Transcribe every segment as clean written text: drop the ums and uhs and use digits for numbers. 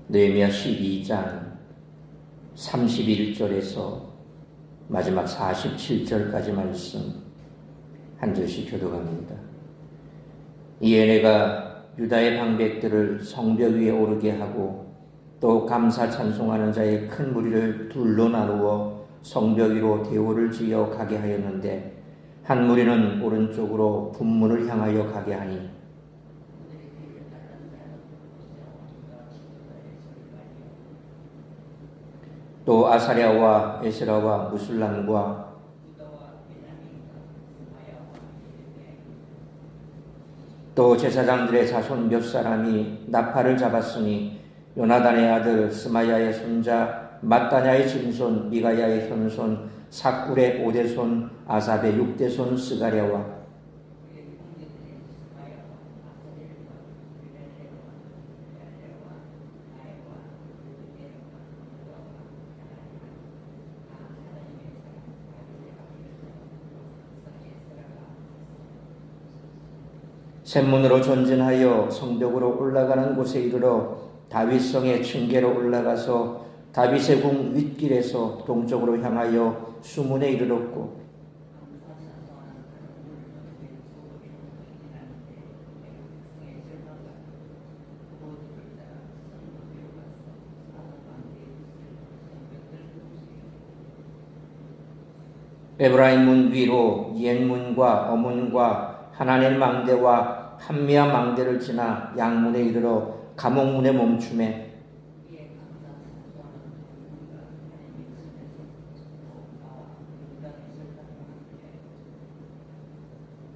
느헤미야 12장 31절에서 마지막 47절까지 말씀 한 절씩 교독합니다. 이에 내가 유다의 방백들을 성벽 위에 오르게 하고 또 감사 찬송하는 자의 큰 무리를 둘로 나누어 성벽 위로 대오를 지어 가게 하였는데 한 무리는 오른쪽으로 분문을 향하여 가게 하니 또 아사랴와 에스라와 무술람과 또 제사장들의 자손 몇 사람이 나팔을 잡았으니 요나단의 아들 스마야의 손자 mat단야의 증손 미가야의 현손 삭굴의 5대손 아삽의 6대손 스가랴와 샘문으로 전진하여 성벽으로 올라가는 곳에 이르러 다윗성의 층계로 올라가서 다윗의 궁 윗길에서 동쪽으로 향하여 수문에 이르렀고 에브라임 문 위로 옛문과 어문과 하나넬 망대와 한미야 망대를 지나 양문에 이르러 감옥문에 멈춤에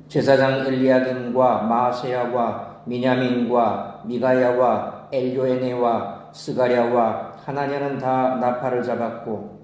제사장 엘리야김과 마아세야와 미냐민과 미가야와 엘요에네와 스가랴와 하나냐는 다 나팔을 잡았고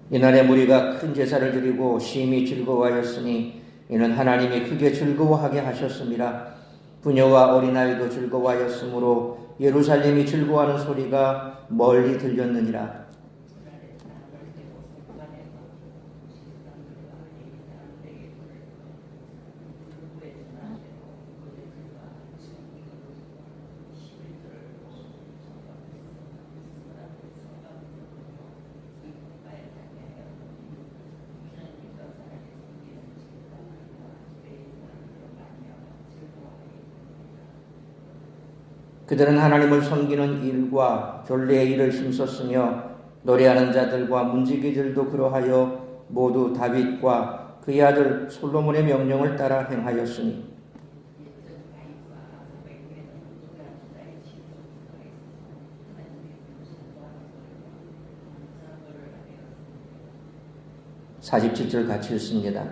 이날에 무리가 큰 제사를 드리고 심히 즐거워하였으니 이는 하나님이 크게 즐거워하게 하셨습니다. 부녀와 어린아이도 즐거워하였으므로 예루살렘이 즐거워하는 소리가 멀리 들렸느니라. 그들은 하나님을 섬기는 일과 전례의 일을 힘썼으며 노래하는 자들과 문지기들도 그러하여 모두 다윗과 그의 아들 솔로몬의 명령을 따라 행하였으니 (47절) 같이 읽습니다.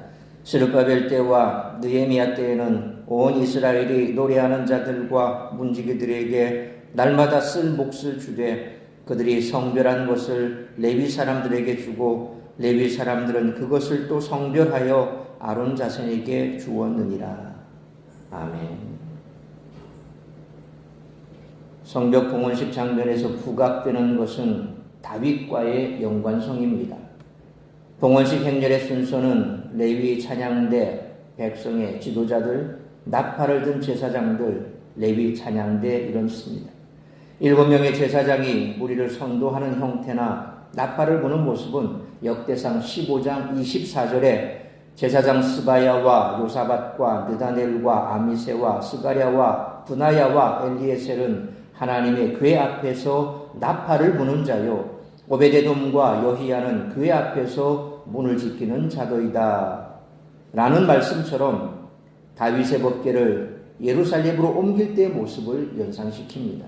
스룹바벨 때와 느헤미야 때에는 온 이스라엘이 노래하는 자들과 문지기들에게 날마다 쓸 몫을 주되 그들이 성별한 것을 레위 사람들에게 주고 레위 사람들은 그것을 또 성별하여 아론 자손에게 주었느니라. 아멘. 성벽 봉헌식 장면에서 부각되는 것은 다윗과의 연관성입니다. 봉헌식 행렬의 순서는 레위 찬양대, 백성의 지도자들, 나팔을 든 제사장들, 레위 찬양대 이렇습니다. 7명의 제사장이 무리를 선도하는 형태나 나팔을 부는 모습은 역대상 15장 24절에 제사장 스바야와 요사밧과 느다넬과 아미세와 스가랴와 브나야와 엘리에셀은 하나님의 궤 앞에서 나팔을 부는 자요 오베데돔과 여히야는 그의 앞에서 문을 지키는 자도이다 라는 말씀처럼 다윗의 법궤를 예루살렘으로 옮길 때의 모습을 연상시킵니다.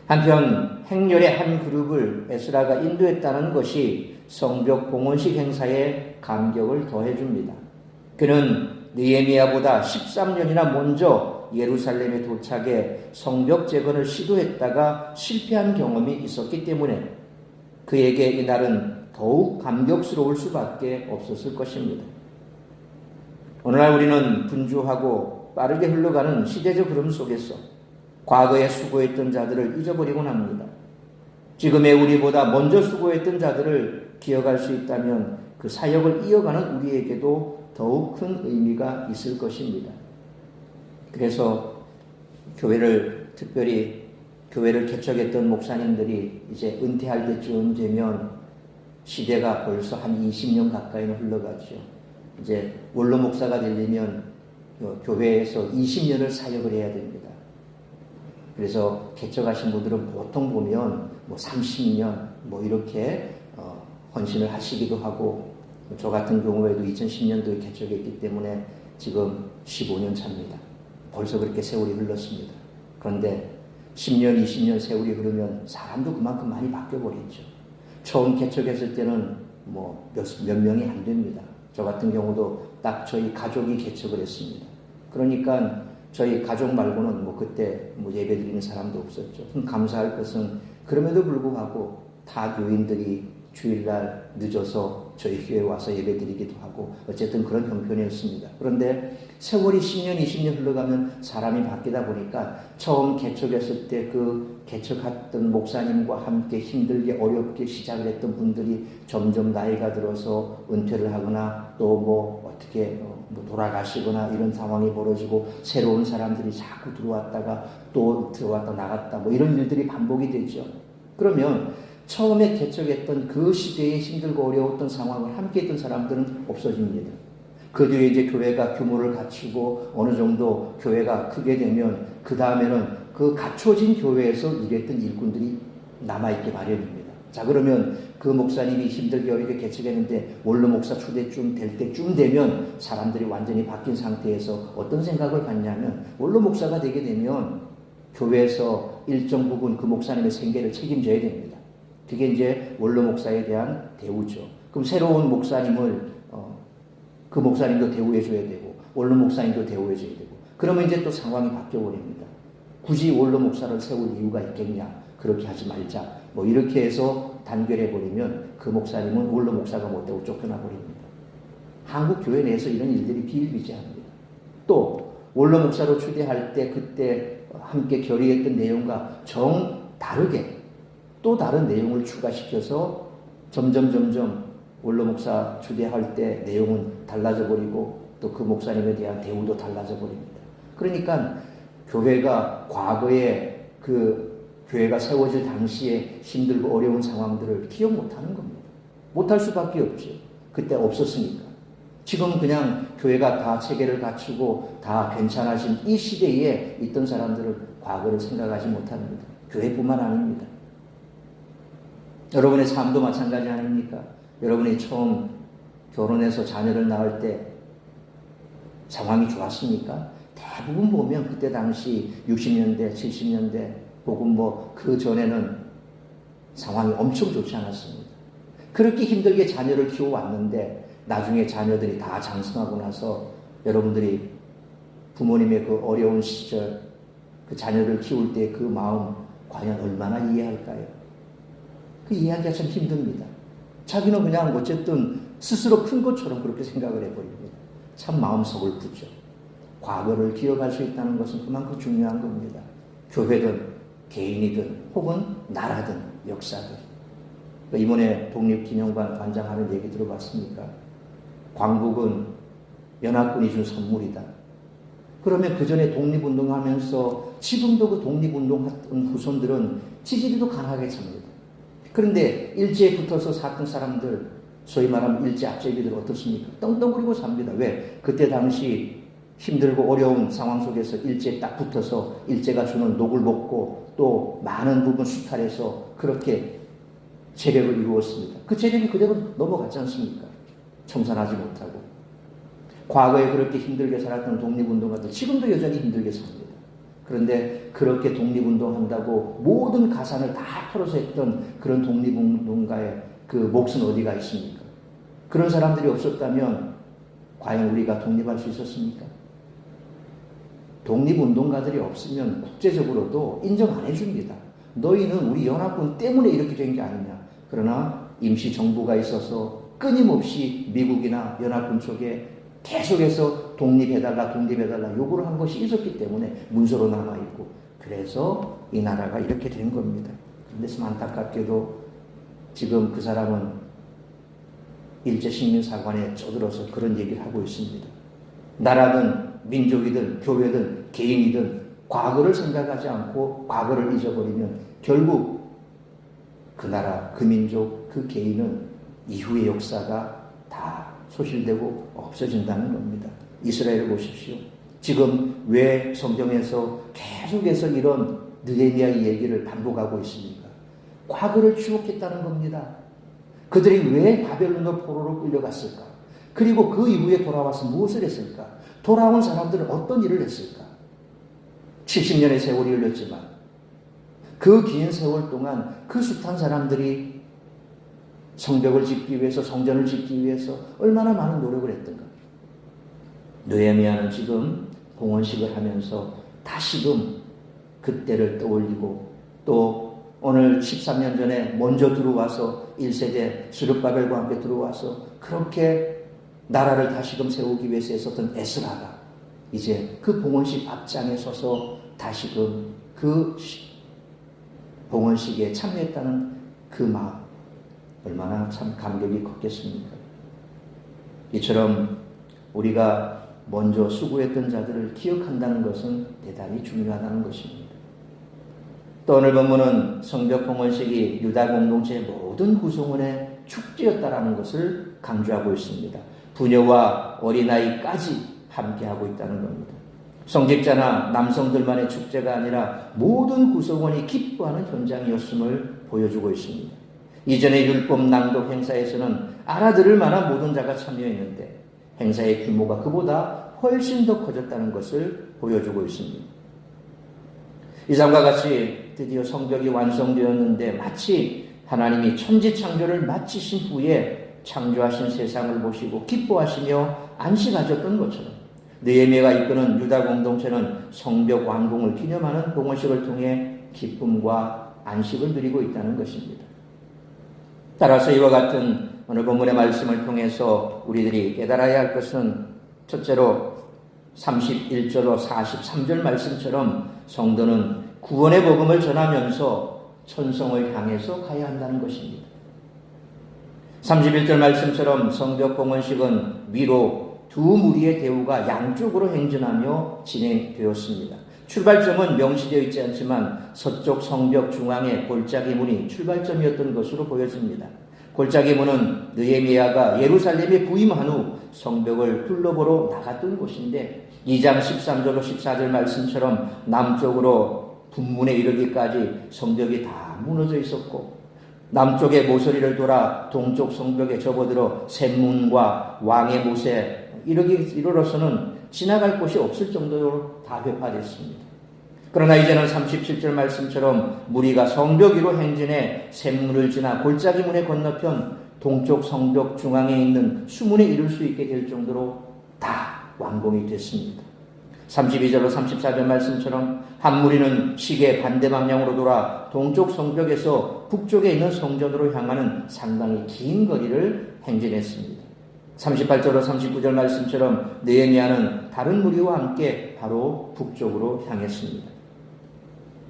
한편 행렬의 한 그룹을 에스라가 인도했다는 것이 성벽 봉헌식 행사에 감격을 더해줍니다. 그는 느헤미야보다 13년이나 먼저 예루살렘에 도착해 성벽 재건을 시도했다가 실패한 경험이 있었기 때문에 그에게 이날은 더욱 감격스러울 수밖에 없었을 것입니다. 오늘날 우리는 분주하고 빠르게 흘러가는 시대적 흐름 속에서 과거에 수고했던 자들을 잊어버리곤 합니다. 지금의 우리보다 먼저 수고했던 자들을 기억할 수 있다면 그 사역을 이어가는 우리에게도 더욱 큰 의미가 있을 것입니다. 그래서 특별히 교회를 개척했던 목사님들이 이제 은퇴할 때쯤 되면 시대가 벌써 한 20년 가까이는 흘러가죠. 이제 원로 목사가 되려면 교회에서 20년을 사역을 해야 됩니다. 그래서 개척하신 분들은 보통 보면 30년 이렇게 헌신을 하시기도 하고, 저 같은 경우에도 2010년도에 개척했기 때문에 지금 15년 차입니다. 벌써 그렇게 세월이 흘렀습니다. 그런데 10년, 20년 세월이 흐르면 사람도 그만큼 많이 바뀌어버렸죠. 처음 개척했을 때는 몇 명이 안 됩니다. 저 같은 경우도 딱 저희 가족이 개척을 했습니다. 그러니까 저희 가족 말고는 그때 예배드리는 사람도 없었죠. 감사할 것은 그럼에도 불구하고 타 교인들이 주일날 늦어서 저희 교회에 와서 예배드리기도 하고 어쨌든 그런 형편이었습니다. 그런데 세월이 10년, 20년 흘러가면 사람이 바뀌다 보니까 처음 개척했을 때 그 개척했던 목사님과 함께 힘들게 어렵게 시작을 했던 분들이 점점 나이가 들어서 은퇴를 하거나 또 어떻게 돌아가시거나 이런 상황이 벌어지고 새로운 사람들이 자꾸 들어왔다가 또 들어왔다 나갔다 이런 일들이 반복이 되죠. 그러면 처음에 개척했던 그 시대에 힘들고 어려웠던 상황을 함께 했던 사람들은 없어집니다. 그 뒤에 이제 교회가 규모를 갖추고 어느 정도 교회가 크게 되면 그 다음에는 그 갖춰진 교회에서 일했던 일꾼들이 남아있기 마련입니다. 자, 그러면 그 목사님이 힘들게 어렵게 개척했는데 원로 목사 추대쯤 될 때쯤 되면 사람들이 완전히 바뀐 상태에서 어떤 생각을 갖냐면 원로 목사가 되게 되면 교회에서 일정 부분 그 목사님의 생계를 책임져야 됩니다. 그게 이제 원로 목사에 대한 대우죠. 그럼 새로운 목사님을 그 목사님도 대우해줘야 되고 원로 목사님도 대우해줘야 되고 그러면 이제 또 상황이 바뀌어버립니다. 굳이 원로 목사를 세울 이유가 있겠냐? 그렇게 하지 말자. 이렇게 해서 단결해버리면 그 목사님은 원로 목사가 못되고 쫓겨나버립니다. 한국 교회 내에서 이런 일들이 비일비재합니다. 또 원로 목사로 추대할 때 그때 함께 결의했던 내용과 다르게 또 다른 내용을 추가시켜서 점점 원로 목사 추대할 때 내용은 달라져 버리고 또 그 목사님에 대한 대우도 달라져 버립니다. 그러니까 교회가 과거에 그 교회가 세워질 당시에 힘들고 어려운 상황들을 기억 못하는 겁니다. 못할 수밖에 없죠. 그때 없었으니까. 지금 그냥 교회가 다 체계를 갖추고 다 괜찮아진 이 시대에 있던 사람들은 과거를 생각하지 못합니다. 교회뿐만 아닙니다. 여러분의 삶도 마찬가지 아닙니까? 여러분이 처음 결혼해서 자녀를 낳을 때 상황이 좋았습니까? 대부분 보면 그때 당시 60년대, 70년대 혹은 그 전에는 상황이 엄청 좋지 않았습니다. 그렇게 힘들게 자녀를 키워왔는데 나중에 자녀들이 다 장성하고 나서 여러분들이 부모님의 그 어려운 시절 그 자녀를 키울 때 그 마음 과연 얼마나 이해할까요? 그 이해하기가 참 힘듭니다. 자기는 그냥 어쨌든 스스로 큰 것처럼 그렇게 생각을 해버립니다. 참 마음속을 붓죠. 과거를 기억할 수 있다는 것은 그만큼 중요한 겁니다. 교회든 개인이든 혹은 나라든 역사든. 이번에 독립기념관 관장하는 얘기 들어봤습니까? 광복은 연합군이 준 선물이다. 그러면 그 전에 독립운동하면서 지금도 그 독립운동했던 후손들은 지지리도 강하게 찹니다. 그런데 일제에 붙어서 샀던 사람들, 소위 말하면 일제 앞제기들 어떻습니까? 떵떵거리고 삽니다. 왜? 그때 당시 힘들고 어려운 상황 속에서 일제에 딱 붙어서 일제가 주는 녹을 먹고 또 많은 부분 수탈해서 그렇게 재력을 이루었습니다. 그 재력이 그대로 넘어갔지 않습니까? 청산하지 못하고. 과거에 그렇게 힘들게 살았던 독립운동가들 지금도 여전히 힘들게 삽니다. 그런데 그렇게 독립운동한다고 모든 가산을 다 털어서 했던 그런 독립운동가의 그 몫은 어디가 있습니까? 그런 사람들이 없었다면 과연 우리가 독립할 수 있었습니까? 독립운동가들이 없으면 국제적으로도 인정 안 해줍니다. 너희는 우리 연합군 때문에 이렇게 된 게 아니냐. 그러나 임시정부가 있어서 끊임없이 미국이나 연합군 쪽에 계속해서 독립해달라 요구를 한 것이 있었기 때문에 문서로 남아있고 그래서 이 나라가 이렇게 된 겁니다. 그런데 안타깝게도 지금 그 사람은 일제식민사관에 쪼들어서 그런 얘기를 하고 있습니다. 나라든 민족이든 교회든 개인이든 과거를 생각하지 않고 과거를 잊어버리면 결국 그 나라, 그 민족, 그 개인은 이후의 역사가 다 소실되고 없어진다는 겁니다. 이스라엘을 보십시오. 지금 왜 성경에서 계속해서 이런 느헤미야의 얘기를 반복하고 있습니까? 과거를 추억했다는 겁니다. 그들이 왜 바벨론의 포로로 끌려갔을까? 그리고 그 이후에 돌아와서 무엇을 했을까? 돌아온 사람들은 어떤 일을 했을까? 70년의 세월이 흘렀지만 그 긴 세월 동안 그 숱한 사람들이 성벽을 짓기 위해서, 성전을 짓기 위해서 얼마나 많은 노력을 했던가. 느헤미야는 지금 봉헌식을 하면서 다시금 그때를 떠올리고 또 오늘 13년 전에 먼저 들어와서 1세대 스룹바벨과 함께 들어와서 그렇게 나라를 다시금 세우기 위해서 했었던 에스라가 이제 그 봉헌식 앞장에 서서 다시금 그 봉헌식에 참여했다는 그 마음, 얼마나 참 감격이 컸겠습니까? 이처럼 우리가 먼저 수고했던 자들을 기억한다는 것은 대단히 중요하다는 것입니다. 또 오늘 본문은 성벽 봉헌식이 유다 공동체의 모든 구성원의 축제였다라는 것을 강조하고 있습니다. 부녀와 어린아이까지 함께하고 있다는 겁니다. 성직자나 남성들만의 축제가 아니라 모든 구성원이 기뻐하는 현장이었음을 보여주고 있습니다. 이전의 율법 낭독 행사에서는 알아들을 만한 모든 자가 참여했는데 행사의 규모가 그보다 훨씬 더 커졌다는 것을 보여주고 있습니다. 이상과 같이 드디어 성벽이 완성되었는데 마치 하나님이 천지창조를 마치신 후에 창조하신 세상을 보시고 기뻐하시며 안식하셨던 것처럼 느헤미야가 이끄는 유다 공동체는 성벽 완공을 기념하는 봉헌식을 통해 기쁨과 안식을 누리고 있다는 것입니다. 따라서 이와 같은 오늘 본문의 말씀을 통해서 우리들이 깨달아야 할 것은 첫째로 31절로 43절 말씀처럼 성도는 구원의 복음을 전하면서 천성을 향해서 가야 한다는 것입니다. 31절 말씀처럼 성벽 봉헌식은 위로 두 무리의 대우가 양쪽으로 행진하며 진행되었습니다. 출발점은 명시되어 있지 않지만 서쪽 성벽 중앙에 골짜기 문이 출발점이었던 것으로 보여집니다. 골짜기 문은 느헤미야가 예루살렘에 부임한 후 성벽을 둘러보러 나갔던 곳인데 2장 13절로 14절 말씀처럼 남쪽으로 분문에 이르기까지 성벽이 다 무너져 있었고 남쪽의 모서리를 돌아 동쪽 성벽에 접어들어 샘문과 왕의 못에 이르러서는 지나갈 곳이 없을 정도로 다 회파됐습니다. 그러나 이제는 37절 말씀처럼 무리가 성벽 위로 행진해 샘문을 지나 골짜기 문의 건너편 동쪽 성벽 중앙에 있는 수문에 이를 수 있게 될 정도로 다 완공이 됐습니다. 32절로 34절 말씀처럼 한 무리는 시계 반대 방향으로 돌아 동쪽 성벽에서 북쪽에 있는 성전으로 향하는 상당히 긴 거리를 행진했습니다. 38절로 39절 말씀처럼 느헤미야는 다른 무리와 함께 바로 북쪽으로 향했습니다.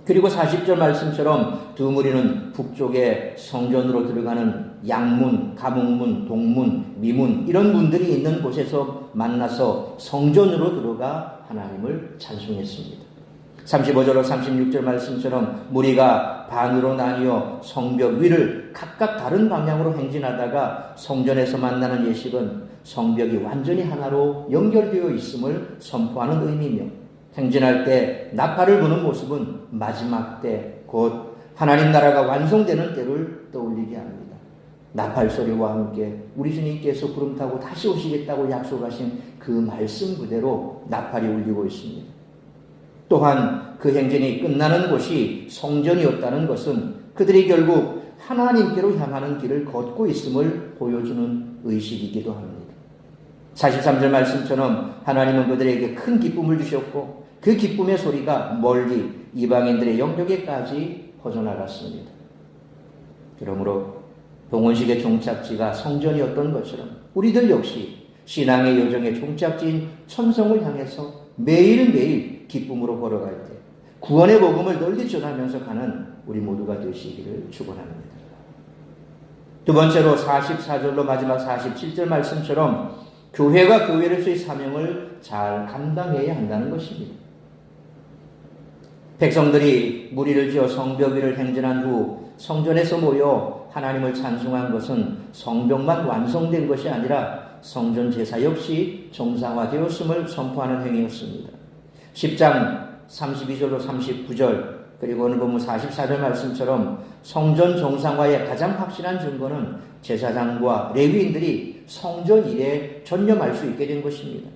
그리고 40절 말씀처럼 두 무리는 북쪽에 성전으로 들어가는 양문, 가목문, 동문, 미문 이런 문들이 있는 곳에서 만나서 성전으로 들어가 하나님을 찬송했습니다. 35절로 36절 말씀처럼 무리가 반으로 나뉘어 성벽 위를 각각 다른 방향으로 행진하다가 성전에서 만나는 예식은 성벽이 완전히 하나로 연결되어 있음을 선포하는 의미며 행진할 때 나팔을 부는 모습은 마지막 때 곧 하나님 나라가 완성되는 때를 떠올리게 합니다. 나팔 소리와 함께 우리 주님께서 구름 타고 다시 오시겠다고 약속하신 그 말씀 그대로 나팔이 울리고 있습니다. 또한 그 행진이 끝나는 곳이 성전이었다는 것은 그들이 결국 하나님께로 향하는 길을 걷고 있음을 보여주는 의식이기도 합니다. 43절 말씀처럼 하나님은 그들에게 큰 기쁨을 주셨고 그 기쁨의 소리가 멀리 이방인들의 영역에까지 퍼져나갔습니다. 그러므로 봉헌식의 종착지가 성전이었던 것처럼 우리들 역시 신앙의 여정의 종착지인 천성을 향해서 매일매일 기쁨으로 걸어갈 때 구원의 복음을 널리 전하면서 가는 우리 모두가 되시기를 축원합니다. 두 번째로 44절로 마지막 47절 말씀처럼 교회가 교회로서의 사명을 잘 감당해야 한다는 것입니다. 백성들이 무리를 지어 성벽 위를 행진한 후 성전에서 모여 하나님을 찬송한 것은 성벽만 완성된 것이 아니라 성전 제사 역시 정상화되었음을 선포하는 행위였습니다. 10장 32절로 39절 그리고 오늘 본문 44절 말씀처럼 성전 정상화의 가장 확실한 증거는 제사장과 레위인들이 성전 일에 전념할 수 있게 된 것입니다.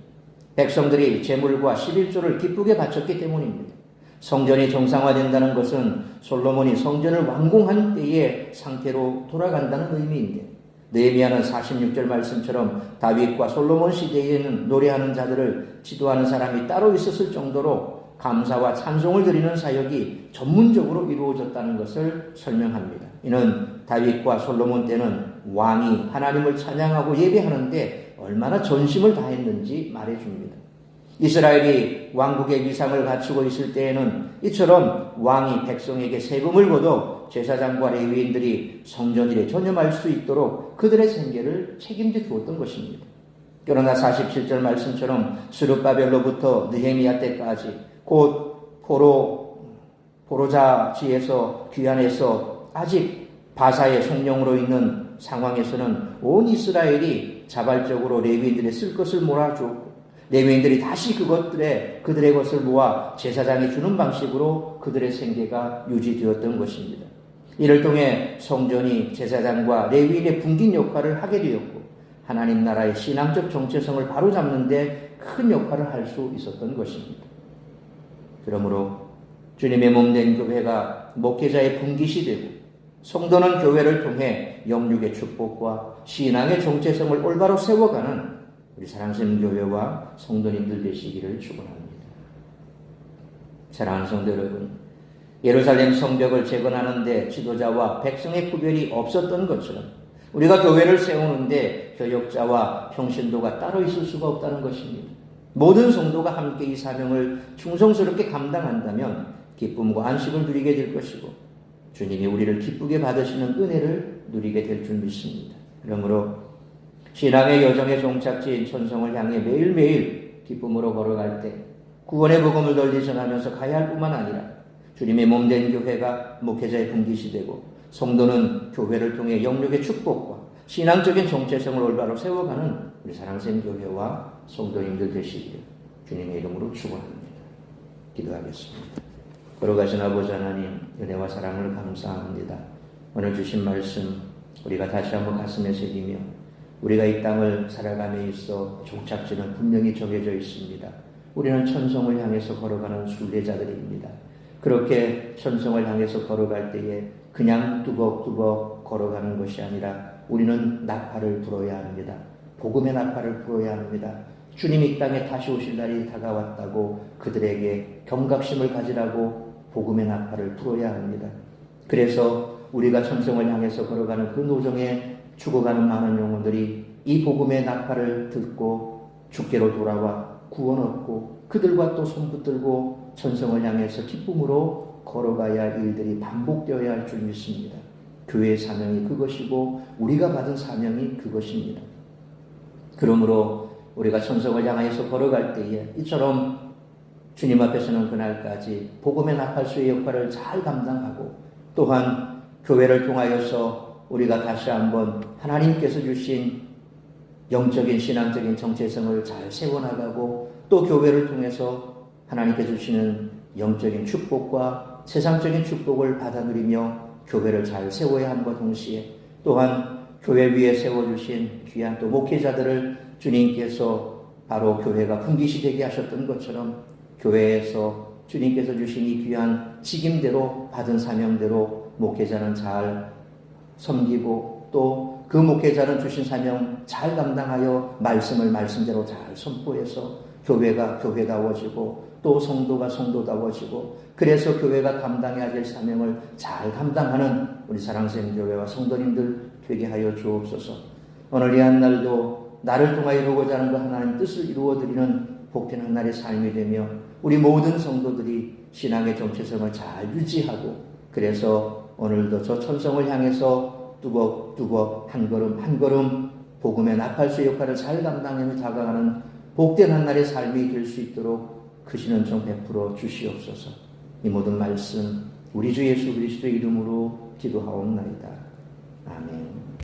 백성들이 제물과 11조를 기쁘게 바쳤기 때문입니다. 성전이 정상화된다는 것은 솔로몬이 성전을 완공한 때의 상태로 돌아간다는 의미인데, 느헤미야는 46절 말씀처럼 다윗과 솔로몬 시대에는 노래하는 자들을 지도하는 사람이 따로 있었을 정도로 감사와 찬송을 드리는 사역이 전문적으로 이루어졌다는 것을 설명합니다. 이는 다윗과 솔로몬 때는 왕이 하나님을 찬양하고 예배하는데 얼마나 전심을 다했는지 말해줍니다. 이스라엘이 왕국의 위상을 갖추고 있을 때에는 이처럼 왕이 백성에게 세금을 걷어 제사장과 레위인들이 성전일에 전념할 수 있도록 그들의 생계를 책임져 주었던 것입니다. 그러나 47절 말씀처럼 스룹바벨로부터 느헤미야 때까지 곧 포로자지에서 귀환해서 아직 바사의 성령으로 있는 상황에서는 온 이스라엘이 자발적으로 레위인들의 쓸 것을 몰아주었고, 레위인들이 다시 그들의 것을 모아 제사장이 주는 방식으로 그들의 생계가 유지되었던 것입니다. 이를 통해 성전이 제사장과 레위인의 분긴 역할을 하게 되었고, 하나님 나라의 신앙적 정체성을 바로잡는 데 큰 역할을 할 수 있었던 것입니다. 그러므로 주님의 몸된 교회가 목회자의 분깃이 되고, 성도는 교회를 통해 영육의 축복과 신앙의 정체성을 올바로 세워가는 우리 사랑스러운 교회와 성도님들 되시기를 축원합니다. 사랑하는 성도 여러분, 예루살렘 성벽을 재건하는데 지도자와 백성의 구별이 없었던 것처럼 우리가 교회를 세우는데 교역자와 평신도가 따로 있을 수가 없다는 것입니다. 모든 성도가 함께 이 사명을 충성스럽게 감당한다면 기쁨과 안식을 누리게 될 것이고, 주님이 우리를 기쁘게 받으시는 은혜를 누리게 될 줄 믿습니다. 그러므로 신앙의 여정의 종착지인 천성을 향해 매일매일 기쁨으로 걸어갈 때 구원의 복음을 널리 전하면서 가야 할 뿐만 아니라 주님의 몸된 교회가 목회자의 분깃이 되고, 성도는 교회를 통해 영육의 축복과 신앙적인 정체성을 올바로 세워가는 우리 사랑스러운 교회와 성도님들 되시기를 주님의 이름으로 축원합니다. 기도하겠습니다. 걸어가신 아버지 하나님, 은혜와 사랑을 감사합니다. 오늘 주신 말씀 우리가 다시 한번 가슴에 새기며 우리가 이 땅을 살아감에 있어 종착지는 분명히 정해져 있습니다. 우리는 천성을 향해서 걸어가는 순례자들입니다. 그렇게 천성을 향해서 걸어갈 때에 그냥 뚜벅뚜벅 걸어가는 것이 아니라 우리는 나팔을 불어야 합니다. 복음의 나팔을 불어야 합니다. 주님이 이 땅에 다시 오실 날이 다가왔다고 그들에게 경각심을 가지라고 복음의 나팔을 불어야 합니다. 그래서 우리가 천성을 향해서 걸어가는 그 노정에 죽어가는 많은 영혼들이 이 복음의 나팔을 듣고 주께로 돌아와 구원 얻고 그들과 또 손붙들고 천성을 향해서 기쁨으로 걸어가야 할 일들이 반복되어야 할 줄 믿습니다. 교회의 사명이 그것이고 우리가 받은 사명이 그것입니다. 그러므로 우리가 천성을 향해서 걸어갈 때에 이처럼 주님 앞에서는 그날까지 복음의 나팔수의 역할을 잘 감당하고, 또한 교회를 통하여서 우리가 다시 한번 하나님께서 주신 영적인 신앙적인 정체성을 잘 세워나가고, 또 교회를 통해서 하나님께서 주시는 영적인 축복과 세상적인 축복을 받아 누리며 교회를 잘 세워야 함과 동시에 또한 교회 위에 세워주신 귀한 또 목회자들을 주님께서 바로 교회가 분깃이 되게 하셨던 것처럼 교회에서 주님께서 주신 이 귀한 직임대로 받은 사명대로 목회자는 잘 섬기고, 또 그 목회자는 주신 사명 잘 감당하여 말씀을 말씀대로 잘 선포해서 교회가 교회다워지고 또 성도가 성도다워지고, 그래서 교회가 감당해야 될 사명을 잘 감당하는 우리 사랑스러운 교회와 성도님들 되게 하여 주옵소서. 오늘 이 한날도 나를 통하여 이루고자 하는 그 하나님 뜻을 이루어드리는 복된 한날의 삶이 되며 우리 모든 성도들이 신앙의 정체성을 잘 유지하고 그래서 오늘도 저 천성을 향해서 뚜벅뚜벅 한 걸음 한 걸음 복음의 나팔수 역할을 잘 감당하며 다가가는 복된 한날의 삶이 될 수 있도록 크신 은총 베풀어 주시옵소서. 이 모든 말씀 우리 주 예수 그리스도의 이름으로 기도하옵나이다. 아멘.